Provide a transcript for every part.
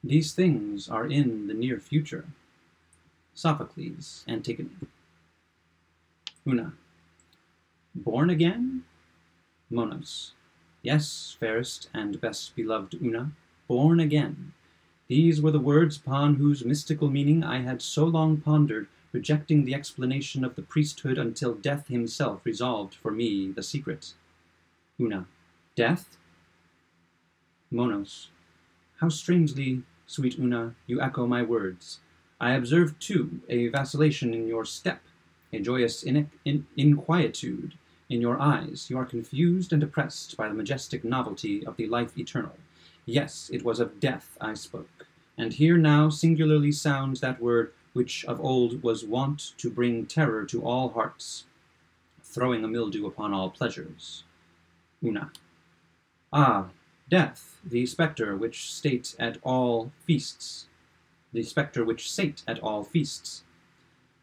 These things are in the near future. Sophocles, Antigone. Una. Born again? Monos. Yes, fairest and best beloved Una, born again. These were the words upon whose mystical meaning I had so long pondered, rejecting the explanation of the priesthood until death himself resolved for me the secret. Una. Death? Monos. How strangely, sweet Una, you echo my words. I observe, too, a vacillation in your step, a joyous inquietude in your eyes. You are confused and oppressed by the majestic novelty of the life eternal. Yes, it was of death I spoke, and here now singularly sounds that word which of old was wont to bring terror to all hearts, throwing a mildew upon all pleasures. Una. Ah, death, the spectre which sate at all feasts. The spectre which sate at all feasts.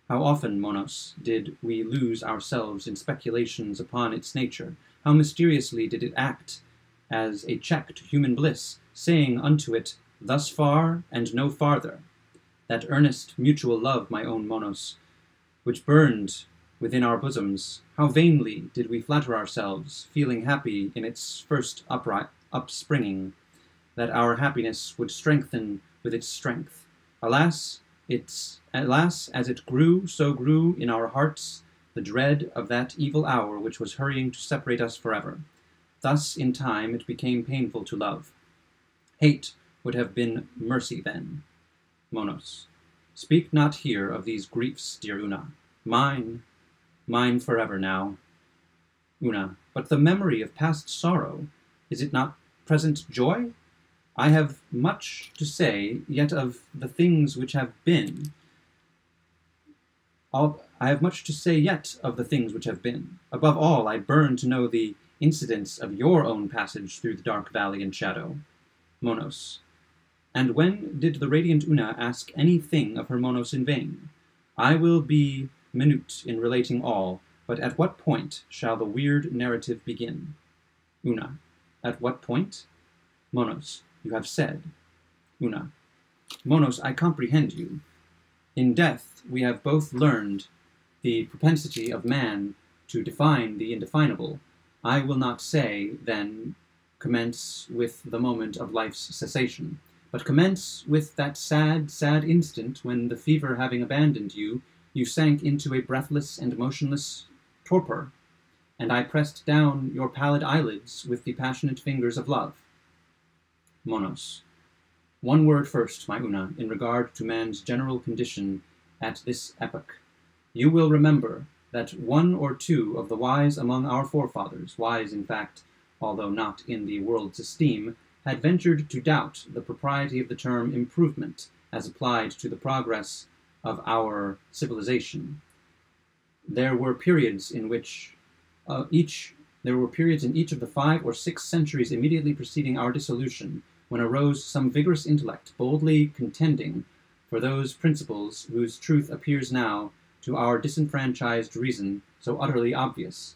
How often, Monos, did we lose ourselves in speculations upon its nature? How mysteriously did it act as a check to human bliss, saying unto it, thus far and no farther? That earnest mutual love, my own Monos, which burned within our bosoms, how vainly did we flatter ourselves, feeling happy in its first upspringing, that our happiness would strengthen with its strength. Alas, as it grew, so grew in our hearts the dread of that evil hour which was hurrying to separate us forever. Thus, in time, it became painful to love. Hate would have been mercy then. Monos. Speak not here of these griefs, dear Una. Mine forever now. Una. But the memory of past sorrow, is it not present joy? I have much to say yet of the things which have been. Above all, I burn to know the incidents of your own passage through the dark valley and shadow. Monos. And when did the radiant Una ask anything of her Monos in vain? I will be minute in relating all, but at what point shall the weird narrative begin? Una. At what point? Monos. You have said. Una. Monos, I comprehend you. In death we have both learned the propensity of man to define the indefinable. I will not say, then, commence with the moment of life's cessation, but commence with that sad, sad instant when, the fever having abandoned you, you sank into a breathless and motionless torpor, and I pressed down your pallid eyelids with the passionate fingers of love. Monos. One word first, my Una, in regard to man's general condition at this epoch. You will remember that one or two of the wise among our forefathers, wise in fact, although not in the world's esteem, had ventured to doubt the propriety of the term improvement as applied to the progress of our civilization. There were periods in each of the 5 or 6 centuries immediately preceding our dissolution, when arose some vigorous intellect, boldly contending for those principles whose truth appears now to our disenfranchised reason so utterly obvious,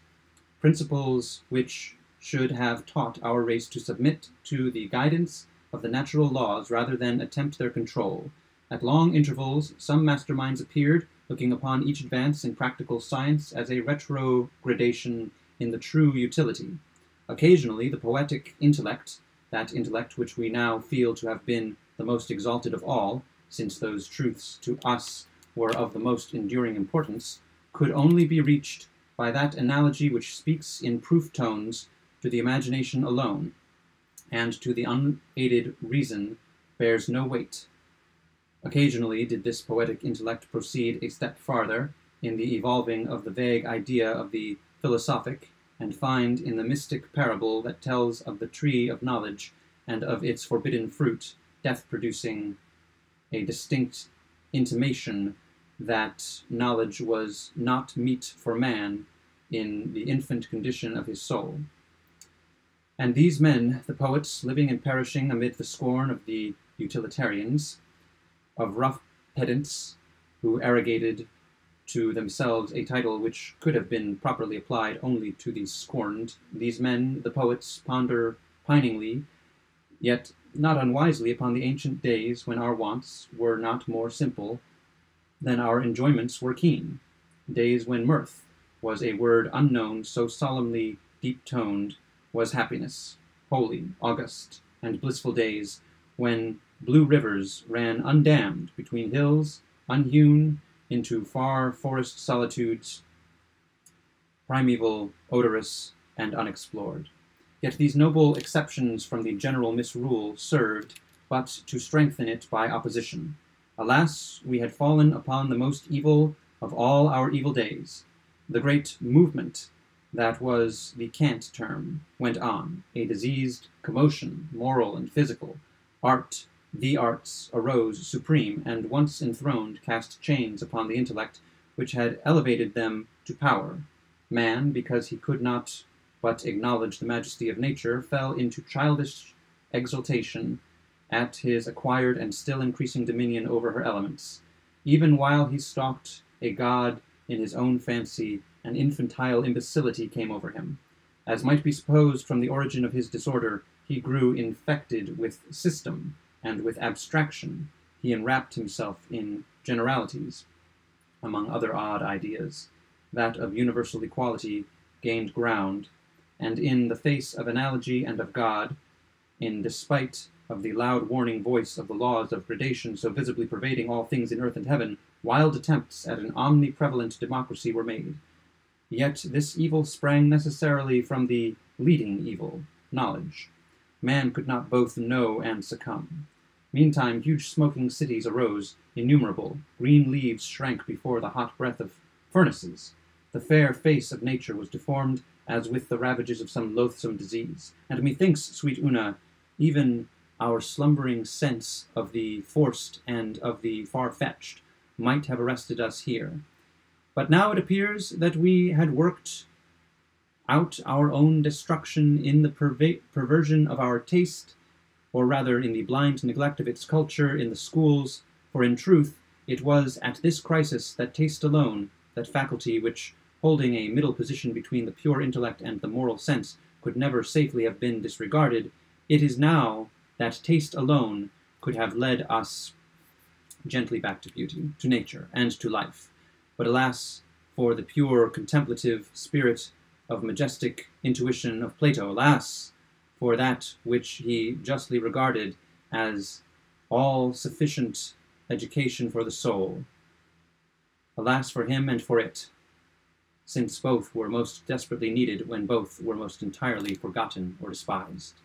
principles which should have taught our race to submit to the guidance of the natural laws rather than attempt their control. At long intervals, some masterminds appeared, looking upon each advance in practical science as a retrogradation in the true utility. Occasionally, the poetic intellect, that intellect which we now feel to have been the most exalted of all, since those truths to us were of the most enduring importance, could only be reached by that analogy which speaks in proof tones to the imagination alone, and to the unaided reason bears no weight. Occasionally did this poetic intellect proceed a step farther in the evolving of the vague idea of the philosophic, and find in the mystic parable that tells of the tree of knowledge and of its forbidden fruit, death producing a distinct intimation that knowledge was not meet for man in the infant condition of his soul. And these men, the poets, living and perishing amid the scorn of the utilitarians, of rough pedants who arrogated to themselves a title which could have been properly applied only to the scorned, these men, the poets, ponder piningly, yet not unwisely, upon the ancient days when our wants were not more simple than our enjoyments were keen, days when mirth was a word unknown, so solemnly deep-toned was happiness, holy, august, and blissful days, when blue rivers ran undammed between hills, unhewn into far forest solitudes, primeval, odorous, and unexplored. Yet these noble exceptions from the general misrule served but to strengthen it by opposition. Alas, we had fallen upon the most evil of all our evil days. The great movement that was the cant term went on, a diseased commotion, moral and physical. Art, the arts, arose supreme, and once enthroned, cast chains upon the intellect which had elevated them to power. Man, because he could not but acknowledge the majesty of nature, fell into childish exultation at his acquired and still increasing dominion over her elements. Even while he stalked a god in his own fancy, an infantile imbecility came over him. As might be supposed from the origin of his disorder, he grew infected with system and with abstraction. He enwrapped himself in generalities, among other odd ideas. That of universal equality gained ground, and in the face of analogy and of God, in despite of the loud warning voice of the laws of gradation so visibly pervading all things in earth and heaven, wild attempts at an omniprevalent democracy were made. Yet this evil sprang necessarily from the leading evil, knowledge. Man could not both know and succumb. Meantime, huge smoking cities arose, innumerable. Green leaves shrank before the hot breath of furnaces. The fair face of nature was deformed as with the ravages of some loathsome disease. And methinks, sweet Una, even our slumbering sense of the forced and of the far-fetched might have arrested us here. But now it appears that we had worked out our own destruction in the perversion of our taste, or rather in the blind neglect of its culture in the schools, for in truth it was at this crisis that taste alone, that faculty which, holding a middle position between the pure intellect and the moral sense, could never safely have been disregarded, it is now that taste alone could have led us gently back to beauty, to nature, and to life. But alas, for the pure contemplative spirit of majestic intuition of Plato, alas, for that which he justly regarded as all-sufficient education for the soul. Alas for him and for it, since both were most desperately needed when both were most entirely forgotten or despised.